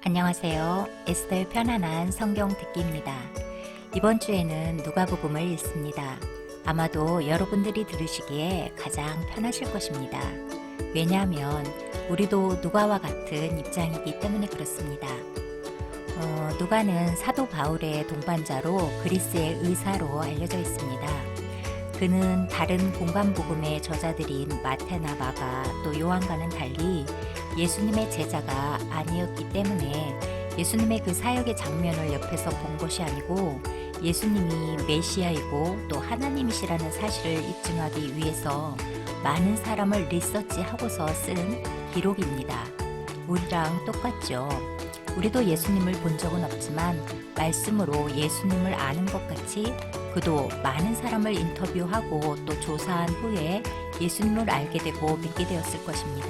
안녕하세요. 에스더의 편안한 성경 듣기입니다. 이번 주에는 누가복음을 읽습니다. 아마도 여러분들이 들으시기에 가장 편하실 것입니다. 왜냐하면 우리도 누가와 같은 입장이기 때문에 그렇습니다. 누가는 사도 바울의 동반자로 그리스의 의사로 알려져 있습니다. 그는 다른 공간복음의 저자들인 마태나 마가 또 요한과는 달리 예수님의 제자가 아니었기 때문에 예수님의 그 사역의 장면을 옆에서 본 것이 아니고 예수님이 메시아이고 또 하나님이시라는 사실을 입증하기 위해서 많은 사람을 리서치하고서 쓴 기록입니다. 우리랑 똑같죠. 우리도 예수님을 본 적은 없지만 말씀으로 예수님을 아는 것 같이 그도 많은 사람을 인터뷰하고 또 조사한 후에 예수님을 알게 되고 믿게 되었을 것입니다.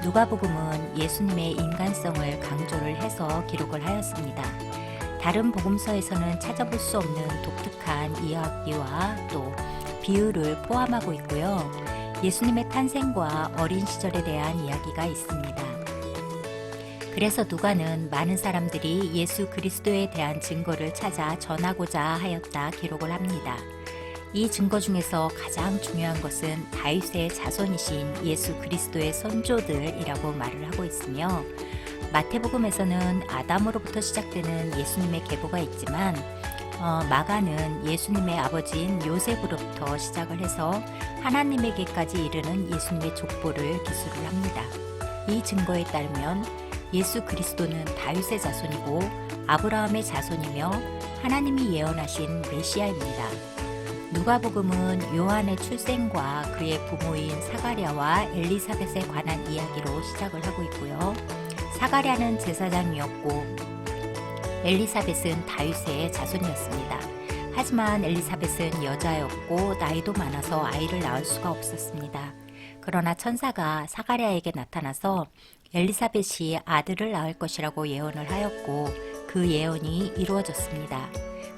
누가복음은 예수님의 인간성을 강조를 해서 기록을 하였습니다. 다른 복음서에서는 찾아볼 수 없는 독특한 이야기와 또 비유를 포함하고 있고요. 예수님의 탄생과 어린 시절에 대한 이야기가 있습니다. 그래서 누가는 많은 사람들이 예수 그리스도에 대한 증거를 찾아 전하고자 하였다 기록을 합니다. 이 증거 중에서 가장 중요한 것은 다윗의 자손이신 예수 그리스도의 선조들이라고 말을 하고 있으며 마태복음에서는 아담으로부터 시작되는 예수님의 계보가 있지만 마가는 예수님의 아버지인 요셉으로부터 시작을 해서 하나님에게까지 이르는 예수님의 족보를 기술을 합니다. 이 증거에 따르면 예수 그리스도는 다윗의 자손이고 아브라함의 자손이며 하나님이 예언하신 메시아입니다. 누가복음은 요한의 출생과 그의 부모인 사가랴와 엘리사벳에 관한 이야기로 시작을 하고 있고요. 사가랴는 제사장이었고 엘리사벳은 다윗의 자손이었습니다. 하지만 엘리사벳은 여자였고 나이도 많아서 아이를 낳을 수가 없었습니다. 그러나 천사가 사가랴에게 나타나서 엘리사벳이 아들을 낳을 것이라고 예언을 하였고 그 예언이 이루어졌습니다.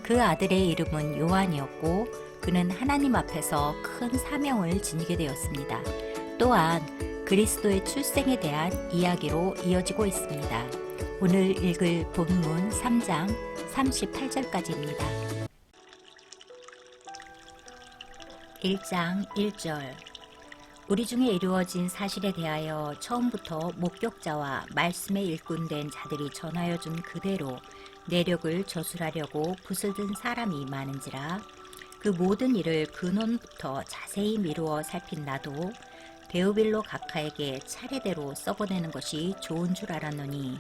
그 아들의 이름은 요한이었고 그는 하나님 앞에서 큰 사명을 지니게 되었습니다. 또한 그리스도의 출생에 대한 이야기로 이어지고 있습니다. 오늘 읽을 본문 3장 38절까지입니다. 1장 1절 우리 중에 이루어진 사실에 대하여 처음부터 목격자와 말씀의 일꾼된 자들이 전하여 준 그대로 내력을 저술하려고 붓을 든 사람이 많은지라 그 모든 일을 근원부터 자세히 미루어 살핀 나도 데오빌로 각하에게 차례대로 썩어내는 것이 좋은 줄 알았노니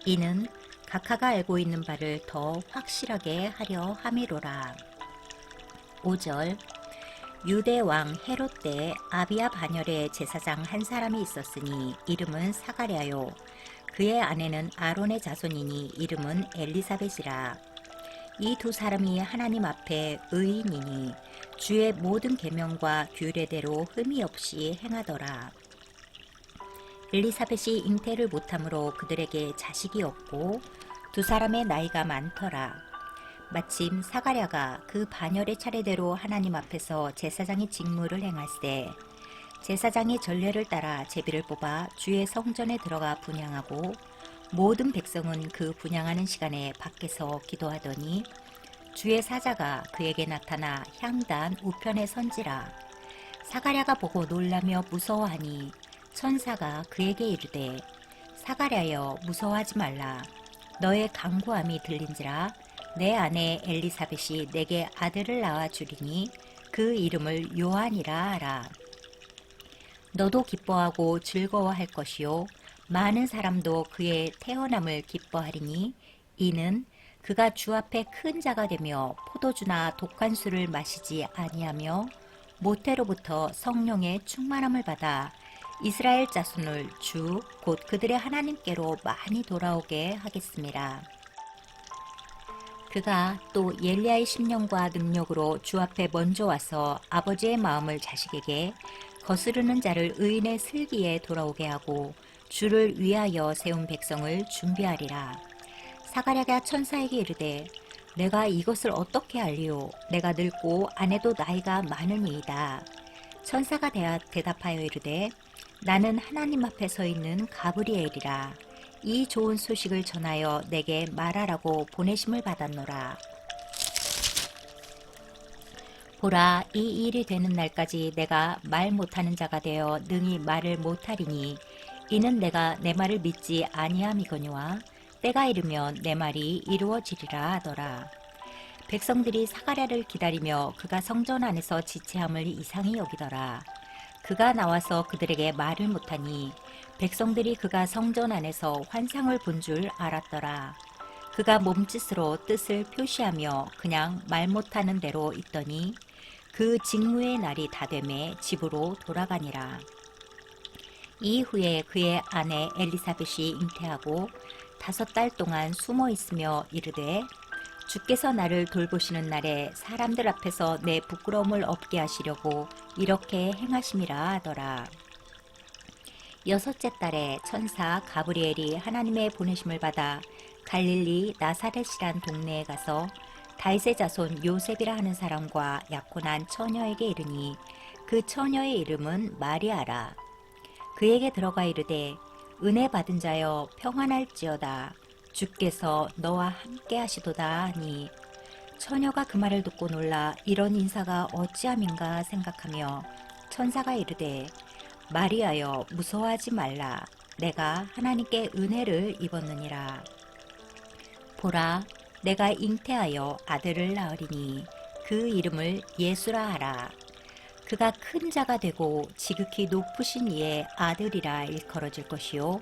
이는 각하가 알고 있는 바를 더 확실하게 하려 함이로라. 5절 유대 왕 헤롯 때 아비야 반열에 제사장 한 사람이 있었으니 이름은 사가랴요. 그의 아내는 아론의 자손이니 이름은 엘리사벳이라. 이 두 사람이 하나님 앞에 의인이니 주의 모든 계명과 규례대로 흠이 없이 행하더라. 엘리사벳이 잉태를 못함으로 그들에게 자식이 없고 두 사람의 나이가 많더라. 마침 사가랴가 그 반열의 차례대로 하나님 앞에서 제사장의 직무를 행할세 제사장이 전례를 따라 제비를 뽑아 주의 성전에 들어가 분향하고 모든 백성은 그 분향하는 시간에 밖에서 기도하더니 주의 사자가 그에게 나타나 향단 우편에 선지라. 사가랴가 보고 놀라며 무서워하니 천사가 그에게 이르되 사가랴여 무서워하지 말라. 너의 간구함이 들린지라. 내 아내 엘리사벳이 내게 아들을 낳아 주리니 그 이름을 요한이라 하라. 너도 기뻐하고 즐거워할 것이요 많은 사람도 그의 태어남을 기뻐하리니 이는 그가 주 앞에 큰 자가 되며 포도주나 독한 술을 마시지 아니하며 모태로부터 성령의 충만함을 받아 이스라엘 자손을 주 곧 그들의 하나님께로 많이 돌아오게 하겠습니다. 그가 또 엘리야의 심령과 능력으로 주 앞에 먼저 와서 아버지의 마음을 자식에게 거스르는 자를 의인의 슬기에 돌아오게 하고 주를 위하여 세운 백성을 준비하리라. 사가랴가 천사에게 이르되 내가 이것을 어떻게 알리오? 내가 늙고 아내도 나이가 많으니이다. 천사가 대답하여 이르되 나는 하나님 앞에 서 있는 가브리엘이라. 이 좋은 소식을 전하여 내게 말하라고 보내심을 받았노라. 보라, 이 일이 되는 날까지 내가 말 못하는 자가 되어 능히 말을 못하리니 이는 내가 내 말을 믿지 아니함이거니와 때가 이르면 내 말이 이루어지리라 하더라. 백성들이 사가랴를 기다리며 그가 성전 안에서 지체함을 이상히 여기더라. 그가 나와서 그들에게 말을 못하니 백성들이 그가 성전 안에서 환상을 본 줄 알았더라. 그가 몸짓으로 뜻을 표시하며 그냥 말 못하는 대로 있더니 그 직무의 날이 다 되매 집으로 돌아가니라. 이후에 그의 아내 엘리사벳이 잉태하고 5달 동안 숨어 있으며 이르되 주께서 나를 돌보시는 날에 사람들 앞에서 내 부끄러움을 없게 하시려고 이렇게 행하심이라 하더라. 6째 달에 천사 가브리엘이 하나님의 보내심을 받아 갈릴리 나사렛이란 동네에 가서 다윗의 자손 요셉이라 하는 사람과 약혼한 처녀에게 이르니 그 처녀의 이름은 마리아라. 그에게 들어가 이르되 은혜 받은 자여 평안할지어다. 주께서 너와 함께 하시도다 하니 처녀가 그 말을 듣고 놀라 이런 인사가 어찌함인가 생각하며 천사가 이르되 마리아여 무서워하지 말라. 내가 하나님께 은혜를 입었느니라. 보라, 내가 잉태하여 아들을 낳으리니 그 이름을 예수라 하라. 그가 큰 자가 되고 지극히 높으신 이의 아들이라 일컬어질 것이요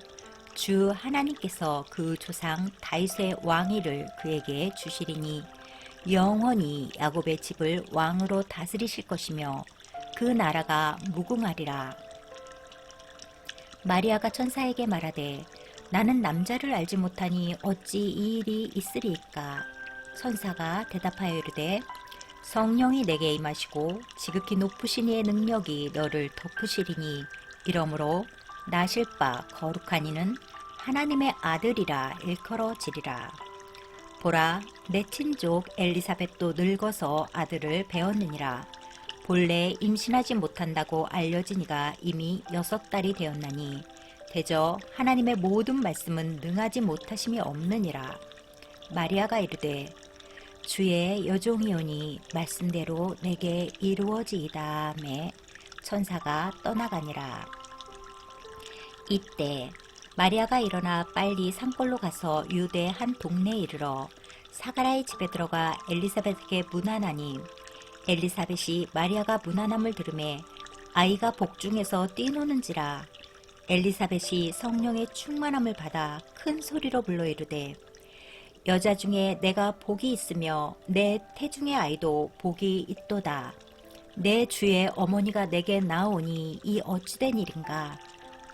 주 하나님께서 그 조상 다윗의 왕위를 그에게 주시리니 영원히 야곱의 집을 왕으로 다스리실 것이며 그 나라가 무궁하리라. 마리아가 천사에게 말하되 나는 남자를 알지 못하니 어찌 이 일이 있으리이까. 천사가 대답하여 이르되 성령이 내게 임하시고 지극히 높으신 이의 능력이 너를 덮으시리니 이러므로 나실 바 거룩한 이는 하나님의 아들이라 일컬어지리라. 보라, 내 친족 엘리사벳도 늙어서 아들을 배었느니라. 본래 임신하지 못한다고 알려진 이가 이미 6달이 되었나니 대저 하나님의 모든 말씀은 능하지 못하심이 없느니라. 마리아가 이르되 주의 여종이오니 말씀대로 내게 이루어지이다 하매 천사가 떠나가니라. 이때 마리아가 일어나 빨리 산골로 가서 유대 한 동네에 이르러 사가랴의 집에 들어가 엘리사벳에게 문안하니 엘리사벳이 마리아가 문안함을 들으매 아이가 복중에서 뛰노는지라. 엘리사벳이 성령의 충만함을 받아 큰 소리로 불러 이르되 여자 중에 내가 복이 있으며 내 태중의 아이도 복이 있도다. 내 주의 어머니가 내게 나오니 이 어찌된 일인가.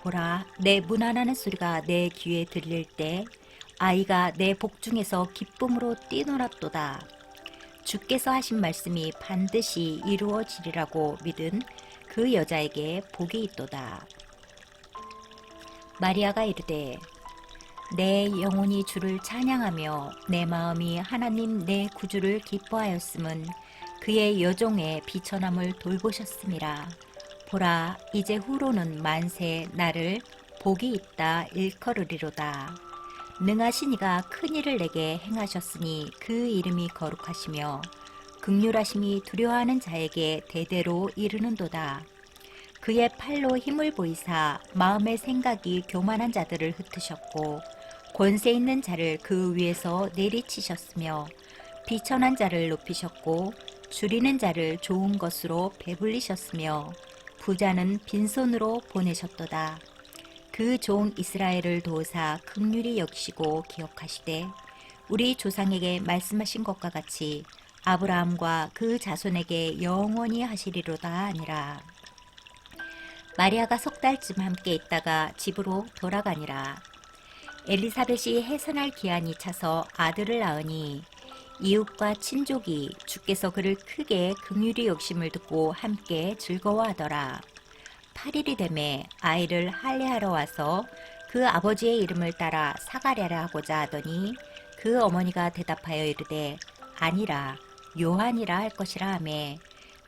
보라, 내 문안하는 소리가 내 귀에 들릴 때 아이가 내 복중에서 기쁨으로 뛰놀았도다. 주께서 하신 말씀이 반드시 이루어지리라고 믿은 그 여자에게 복이 있도다. 마리아가 이르되 내 영혼이 주를 찬양하며 내 마음이 하나님 내 구주를 기뻐하였음은 그의 여종의 비천함을 돌보셨음이라. 보라, 이제 후로는 만세 나를 복이 있다 일컬으리로다. 능하신 이가 큰 일을 내게 행하셨으니 그 이름이 거룩하시며 긍휼하심이 두려워하는 자에게 대대로 이르는도다. 그의 팔로 힘을 보이사 마음의 생각이 교만한 자들을 흩으셨고 권세 있는 자를 그 위에서 내리치셨으며 비천한 자를 높이셨고 줄이는 자를 좋은 것으로 배불리셨으며 부자는 빈손으로 보내셨도다. 그 종 이스라엘을 도우사 긍휼히 여기시고 기억하시되 우리 조상에게 말씀하신 것과 같이 아브라함과 그 자손에게 영원히 하시리로다 하니라. 마리아가 6달쯤 함께 있다가 집으로 돌아가니라. 엘리사벳이 해산할 기한이 차서 아들을 낳으니 이웃과 친족이 주께서 그를 크게 긍휼히 여기심을 듣고 함께 즐거워하더라. 8일이 되매 아이를 할례하러 와서 그 아버지의 이름을 따라 사가랴라 하고자 하더니 그 어머니가 대답하여 이르되 아니라 요한이라 할 것이라 하매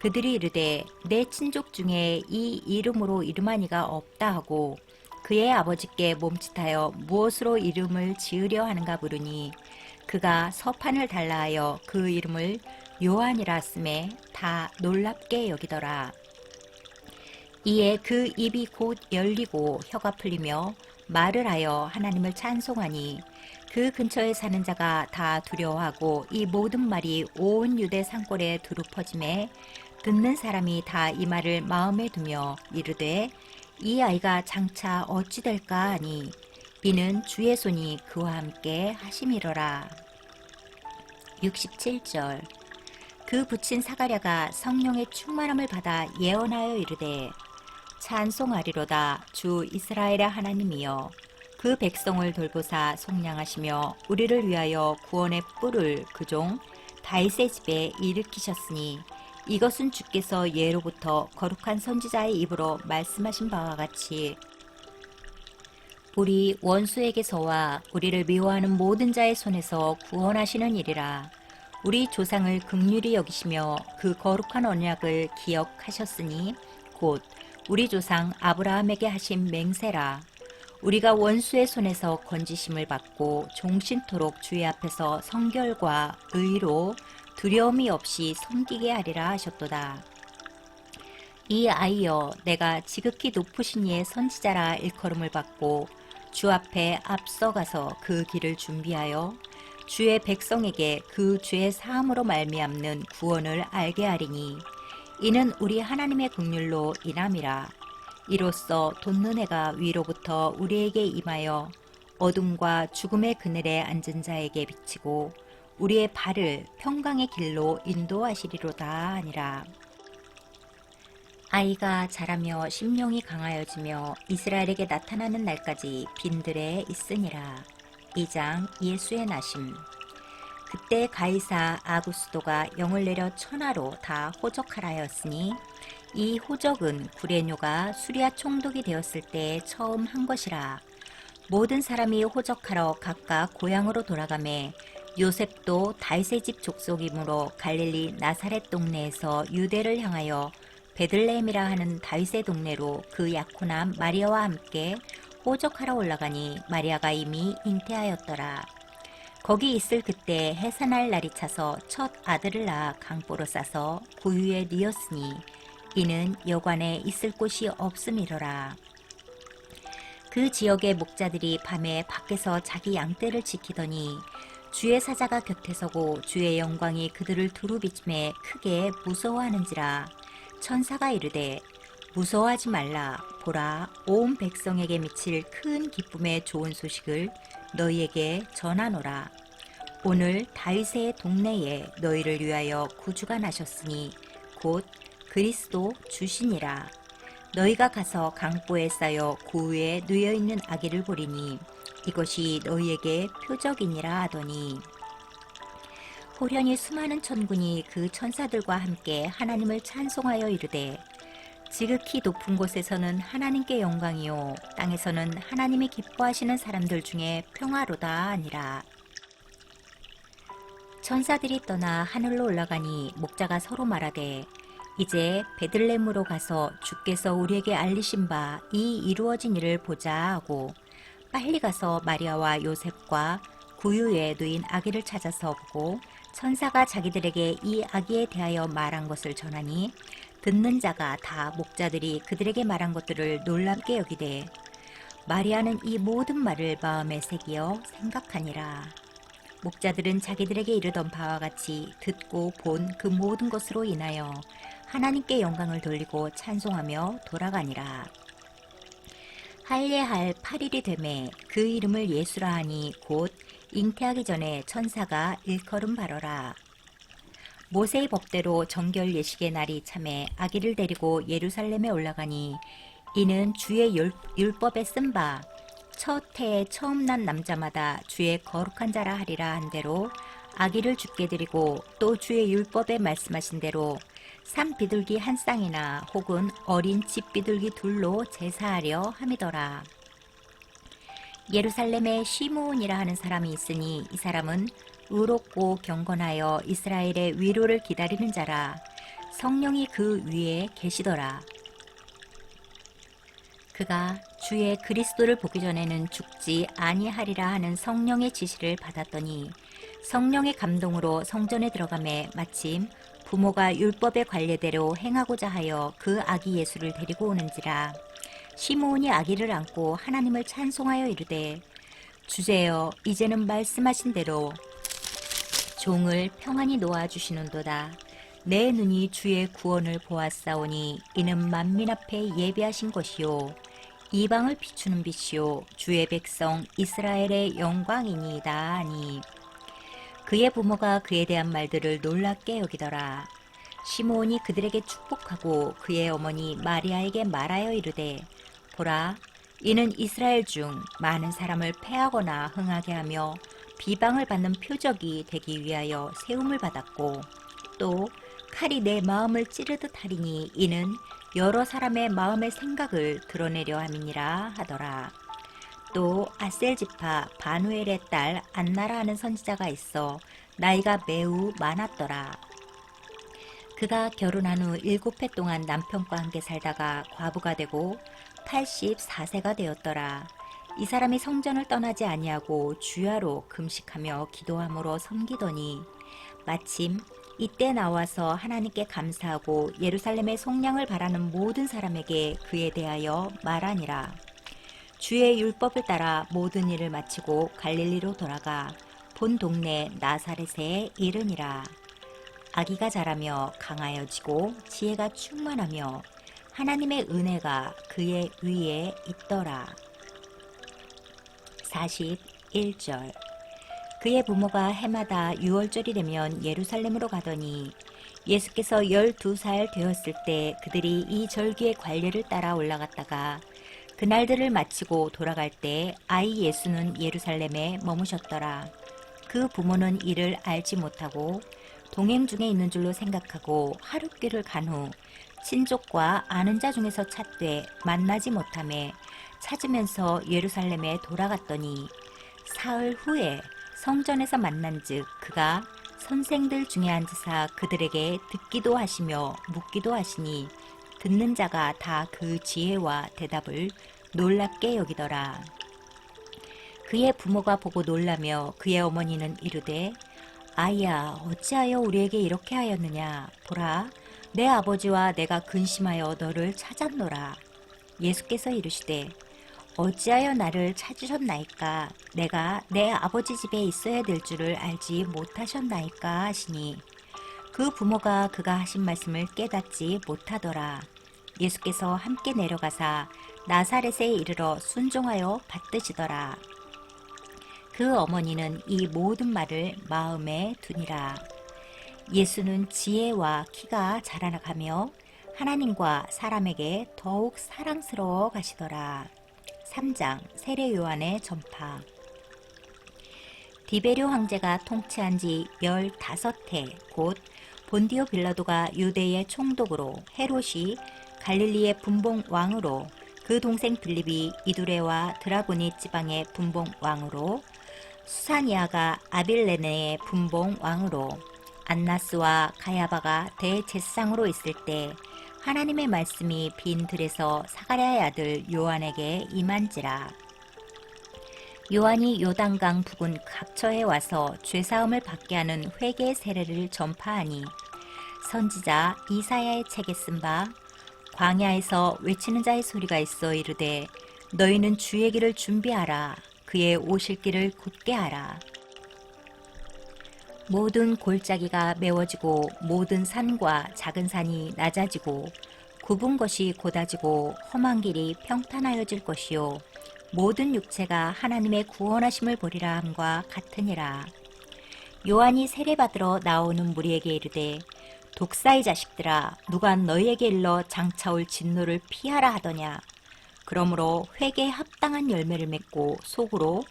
그들이 이르되 내 친족 중에 이 이름으로 이름한 이가 없다 하고 그의 아버지께 몸짓하여 무엇으로 이름을 지으려 하는가 물으니 그가 서판을 달라 하여 그 이름을 요한이라 쓰매 다 놀랍게 여기더라. 이에 그 입이 곧 열리고 혀가 풀리며 말을 하여 하나님을 찬송하니 그 근처에 사는 자가 다 두려워하고 이 모든 말이 온 유대 산골에 두루 퍼짐에 듣는 사람이 다 이 말을 마음에 두며 이르되 이 아이가 장차 어찌 될까 하니 이는 주의 손이 그와 함께 하심이로라. 67절. 그 붙인 사가랴가 성령의 충만함을 받아 예언하여 이르되 찬송하리로다 주 이스라엘의 하나님이여 그 백성을 돌보사 속량하시며 우리를 위하여 구원의 뿔을 그 종 다윗의 집에 일으키셨으니 이것은 주께서 예로부터 거룩한 선지자의 입으로 말씀하신 바와 같이 우리 원수에게서와 우리를 미워하는 모든 자의 손에서 구원하시는 일이라. 우리 조상을 긍휼히 여기시며 그 거룩한 언약을 기억하셨으니 곧 우리 조상 아브라함에게 하신 맹세라. 우리가 원수의 손에서 건지심을 받고 종신토록 주의 앞에서 성결과 의로 두려움이 없이 섬기게 하리라 하셨도다. 이 아이여 내가 지극히 높으신 이의 선지자라 일컬음을 받고 주 앞에 앞서가서 그 길을 준비하여 주의 백성에게 그 죄의 사함으로 말미암는 구원을 알게 하리니 이는 우리 하나님의 긍휼로 인함이라. 이로써 돋는 해가 위로부터 우리에게 임하여 어둠과 죽음의 그늘에 앉은 자에게 비치고 우리의 발을 평강의 길로 인도하시리로다 하니라. 아이가 자라며 심령이 강하여지며 이스라엘에게 나타나는 날까지 빈들에 있으니라. 2장 예수의 나심. 그때 가이사 아구스도가 영을 내려 천하로 다 호적하라 하였으니 이 호적은 구레뇨가 수리아 총독이 되었을 때 처음 한 것이라. 모든 사람이 호적하러 각각 고향으로 돌아가매 요셉도 다윗의 집 족속이므로 갈릴리 나사렛 동네에서 유대를 향하여 베들레헴이라 하는 다윗의 동네로 그 약혼한 마리아와 함께 호적하러 올라가니 마리아가 이미 잉태하였더라. 거기 있을 그때 해산할 날이 차서 첫 아들을 낳아 강보로 싸서 구유에 뉘었으니 이는 여관에 있을 곳이 없음이로라. 그 지역의 목자들이 밤에 밖에서 자기 양떼를 지키더니 주의 사자가 곁에 서고 주의 영광이 그들을 두루 비침에 크게 무서워하는지라. 천사가 이르되 무서워하지 말라. 보라, 온 백성에게 미칠 큰 기쁨의 좋은 소식을 너희에게 전하노라. 오늘 다윗의 동네에 너희를 위하여 구주가 나셨으니 곧 그리스도 주시니라. 너희가 가서 강보에 쌓여 구유에 누여있는 아기를 보리니 이것이 너희에게 표적이니라 하더니 호련히 수많은 천군이 그 천사들과 함께 하나님을 찬송하여 이르되 지극히 높은 곳에서는 하나님께 영광이요 땅에서는 하나님이 기뻐하시는 사람들 중에 평화로다 하니라. 천사들이 떠나 하늘로 올라가니 목자가 서로 말하되 이제 베들레헴으로 가서 주께서 우리에게 알리신 바 이 이루어진 일을 보자 하고 빨리 가서 마리아와 요셉과 구유에 누인 아기를 찾아서 보고 천사가 자기들에게 이 아기에 대하여 말한 것을 전하니 듣는 자가 다 목자들이 그들에게 말한 것들을 놀랍게 여기되 마리아는 이 모든 말을 마음에 새기어 생각하니라. 목자들은 자기들에게 이르던 바와 같이 듣고 본 그 모든 것으로 인하여 하나님께 영광을 돌리고 찬송하며 돌아가니라. 할례할 8일이 되매 그 이름을 예수라 하니 곧 잉태하기 전에 천사가 일컬음 바로라. 모세의 법대로 정결 예식의 날이 참에 아기를 데리고 예루살렘에 올라가니 이는 주의 율법에 쓴 바 첫 해에 처음 난 남자마다 주의 거룩한 자라 하리라 한 대로 아기를 주께 드리고 또 주의 율법에 말씀하신 대로 산 비둘기 한 쌍이나 혹은 어린 집 비둘기 둘로 제사하려 함이더라. 예루살렘에 시므온이라 하는 사람이 있으니 이 사람은 의롭고 경건하여 이스라엘의 위로를 기다리는 자라. 성령이 그 위에 계시더라. 그가 주의 그리스도를 보기 전에는 죽지 아니하리라 하는 성령의 지시를 받았더니 성령의 감동으로 성전에 들어가매 마침 부모가 율법의 관례대로 행하고자 하여 그 아기 예수를 데리고 오는지라. 시므온이 아기를 안고 하나님을 찬송하여 이르되 주제여 이제는 말씀하신 대로 종을 평안히 놓아주시는도다. 내 눈이 주의 구원을 보았사오니 이는 만민 앞에 예비하신 것이요 이방을 비추는 빛이요 주의 백성 이스라엘의 영광이니이다 하니 그의 부모가 그에 대한 말들을 놀랍게 여기더라. 시므온이 그들에게 축복하고 그의 어머니 마리아에게 말하여 이르되 보라 이는 이스라엘 중 많은 사람을 패하거나 흥하게 하며 비방을 받는 표적이 되기 위하여 세움을 받았고 또 칼이 내 마음을 찌르듯 하리니 이는 여러 사람의 마음의 생각을 드러내려 함이니라 하더라. 또 아셀지파 바누엘의 딸 안나라 하는 선지자가 있어 나이가 매우 많았더라. 그가 결혼한 후 7해 동안 남편과 함께 살다가 과부가 되고 84세가 되었더라. 이 사람이 성전을 떠나지 아니하고 주야로 금식하며 기도함으로 섬기더니 마침 이때 나와서 하나님께 감사하고 예루살렘의 속량을 바라는 모든 사람에게 그에 대하여 말하니라. 주의 율법을 따라 모든 일을 마치고 갈릴리로 돌아가 본 동네 나사렛에 이르니라. 아기가 자라며 강하여지고 지혜가 충만하며 하나님의 은혜가 그의 위에 있더라. 41절 그의 부모가 해마다 유월절이 되면 예루살렘으로 가더니 예수께서 12살 되었을 때 그들이 이 절기의 관례를 따라 올라갔다가 그날들을 마치고 돌아갈 때 아이 예수는 예루살렘에 머무셨더라. 그 부모는 이를 알지 못하고 동행 중에 있는 줄로 생각하고 하룻길을 간 후 친족과 아는 자 중에서 찾되 만나지 못하매 찾으면서 예루살렘에 돌아갔더니 사흘 후에 성전에서 만난즉 그가 선생들 중에 앉으사 그들에게 듣기도 하시며 묻기도 하시니 듣는 자가 다 그 지혜와 대답을 놀랍게 여기더라. 그의 부모가 보고 놀라며 그의 어머니는 이르되 아이야 어찌하여 우리에게 이렇게 하였느냐. 보라 내 아버지와 내가 근심하여 너를 찾았노라. 예수께서 이르시되 어찌하여 나를 찾으셨나이까. 내가 내 아버지 집에 있어야 될 줄을 알지 못하셨나이까 하시니 그 부모가 그가 하신 말씀을 깨닫지 못하더라. 예수께서 함께 내려가사 나사렛에 이르러 순종하여 받드시더라. 그 어머니는 이 모든 말을 마음에 두니라. 예수는 지혜와 키가 자라나가며 하나님과 사람에게 더욱 사랑스러워 가시더라. 3장 세례 요한의 전파. 디베료 황제가 통치한 지 15해 곧 본디오 빌라도가 유대의 총독으로 헤롯이 갈릴리의 분봉 왕으로 그 동생 빌립이 이두레와 드라고니 지방의 분봉 왕으로 수사니아가 아빌레네의 분봉 왕으로 안나스와 가야바가 대제사장으로 있을 때 하나님의 말씀이 빈 들에서 사가랴의 아들 요한에게 임한지라. 요한이 요단강 부근 각처에 와서 죄사함을 받게 하는 회개의 세례를 전파하니 선지자 이사야의 책에 쓴 바 광야에서 외치는 자의 소리가 있어 이르되 너희는 주의 길을 준비하라. 그의 오실 길을 곧게 하라. 모든 골짜기가 메워지고 모든 산과 작은 산이 낮아지고 굽은 것이 곧아지고 험한 길이 평탄하여질 것이요 모든 육체가 하나님의 구원하심을 보리라 함과 같으니라. 요한이 세례받으러 나오는 무리에게 이르되 독사의 자식들아 누가 너희에게 일러 장차올 진노를 피하라 하더냐. 그러므로 회개에 합당한 열매를 맺고 속으로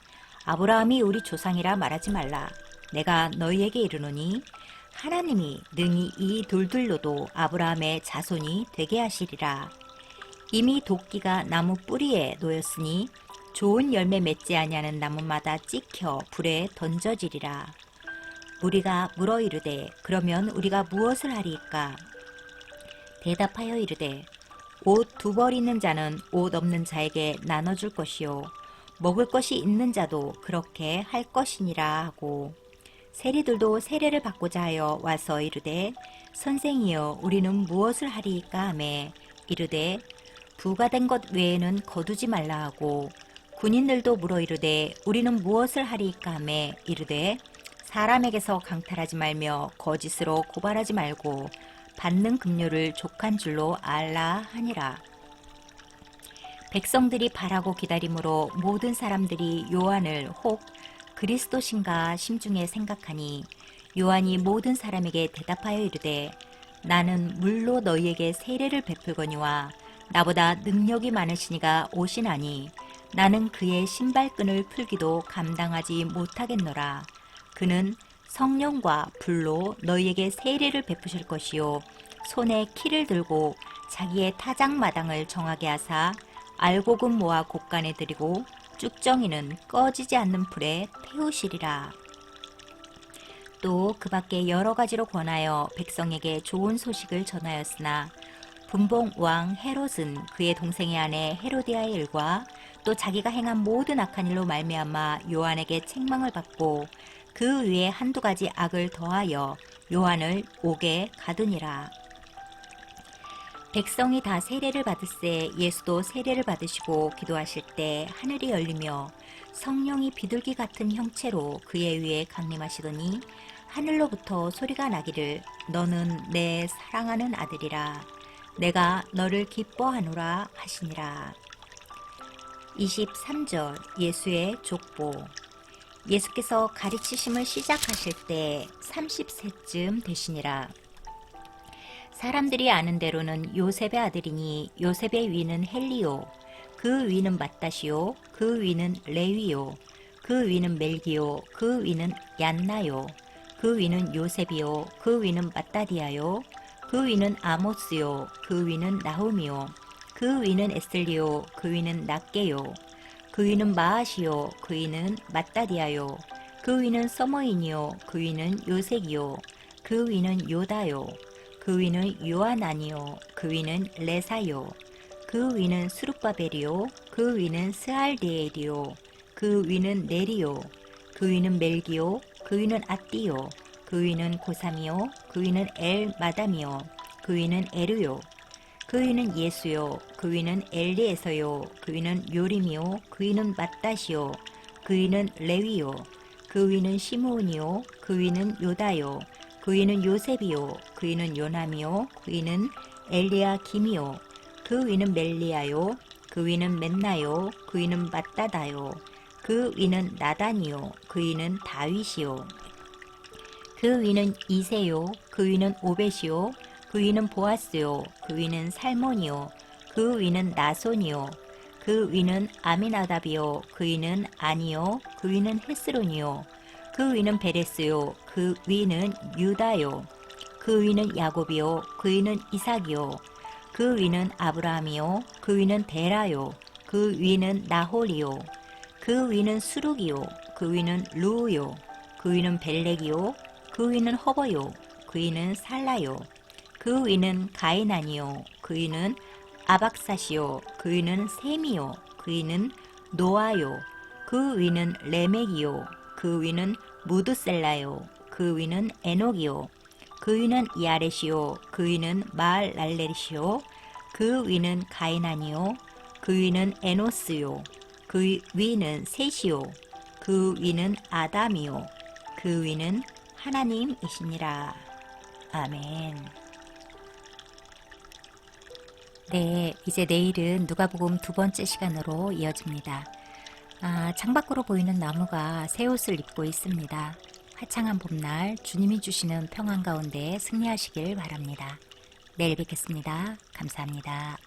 아브라함이 우리 조상이라 말하지 말라. 내가 너희에게 이르노니 하나님이 능히 이 돌들로도 아브라함의 자손이 되게 하시리라. 이미 도끼가 나무 뿌리에 놓였으니 좋은 열매 맺지 아니하는 나무마다 찍혀 불에 던져지리라. 무리가 물어 이르되 그러면 우리가 무엇을 하리이까. 대답하여 이르되 옷 두 벌 있는 자는 옷 없는 자에게 나눠줄 것이요 먹을 것이 있는 자도 그렇게 할 것이니라 하고, 세리들도 세례를 받고자 하여 와서 이르되 선생이여 우리는 무엇을 하리이까 하매 이르되 부가된 것 외에는 거두지 말라 하고, 군인들도 물어 이르되 우리는 무엇을 하리이까 하매 이르되 사람에게서 강탈하지 말며 거짓으로 고발하지 말고 받는 급료를 족한 줄로 알라 하니라. 백성들이 바라고 기다림으로 모든 사람들이 요한을 혹 그리스도신가 심중에 생각하니, 요한이 모든 사람에게 대답하여 이르되 나는 물로 너희에게 세례를 베풀거니와 나보다 능력이 많으시니가 오시나니 나는 그의 신발끈을 풀기도 감당하지 못하겠노라. 그는 성령과 불로 너희에게 세례를 베푸실 것이요 손에 키를 들고 자기의 타작마당을 정하게 하사 알곡은 모아 곡간에 들이고 쭉정이는 꺼지지 않는 불에 태우시리라. 또 그 밖에 여러 가지로 권하여 백성에게 좋은 소식을 전하였으나 분봉 왕 헤롯은 그의 동생의 아내 헤로디아의 일과 또 자기가 행한 모든 악한 일로 말미암아 요한에게 책망을 받고 그 위에 한두 가지 악을 더하여 요한을 옥에 가두니라. 백성이 다 세례를 받을새 예수도 세례를 받으시고 기도하실 때 하늘이 열리며 성령이 비둘기 같은 형체로 그의 위에 강림하시더니 하늘로부터 소리가 나기를 너는 내 사랑하는 아들이라 내가 너를 기뻐하노라 하시니라. 23절 예수의 족보. 예수께서 가르치심을 시작하실 때 30세쯤 되시니라. 사람들이 아는 대로는 요셉의 아들이니 요셉의 위는 헬리요 그 위는 맏다시요 그 위는 레위요 그 위는 멜기요 그 위는 얀나요 그 위는 요셉이요 그 위는 맏다디아요 그 위는 아모스요 그 위는 나훔이요 그 위는 에슬리요 그 위는 낫게요 그 위는 마아시요 그 위는 맏다디아요 그 위는 서머인이요 그 위는 요색이요 그 위는 요다요 그 위는 요하나니요 그 위는 레사요 그 위는 수룹바벨이요 그 위는 스알디엘이요 그 위는 네리요 그 위는 멜기요 그 위는 아띠요 그 위는 고삼이요 그 위는 엘마담이요 그 위는 에르요 그 위는 예수요 그 위는 엘리에서요 그 위는 요림이요 그 위는 맏다시요 그 위는 레위요 그 위는 시므온이요 그 위는 요다요 그 위는 요셉이요 그 위는 요남이요 그 위는 엘리야김이요 그 위는 멜리야요 그 위는 멘나요 그 위는 맏다다요 그 위는 나단이요 그 위는 다윗이요 그 위는 이세요 그 위는 오벳이요 그 위는 보아스요 그 위는 살몬이요 그 위는 나손이요 그 위는 아미나답이요 그 위는 아니요 그 위는 헤스론이요 그 위는 베레스요 그 위는 유다요 그 위는 야곱이요 그 위는 이삭이요 그 위는 아브라함이요 그 위는 데라요 그 위는 나홀이요 그 위는 수룩이요 그 위는 루우요 그 위는 벨렉이요 그 위는 허버요 그 위는 살라요 그 위는 가이난이요 그 위는 아박사시요 그 위는 셈이요 그 위는 노아요 그 위는 레멕이요 그 위는 무드셀라요 그 위는 에녹이요 그 위는 야렛이요 그 위는 마알랄렛이요 그 위는 가이난이요 그 위는 에노스요 그 위는 셋이요 그 위는 아담이요 그 위는 하나님이시니라. 아멘. 네, 이제 내일은 누가복음 두 번째 시간으로 이어집니다. 창밖으로 보이는 나무가 새 옷을 입고 있습니다. 화창한 봄날 주님이 주시는 평안 가운데 승리하시길 바랍니다. 내일 뵙겠습니다. 감사합니다.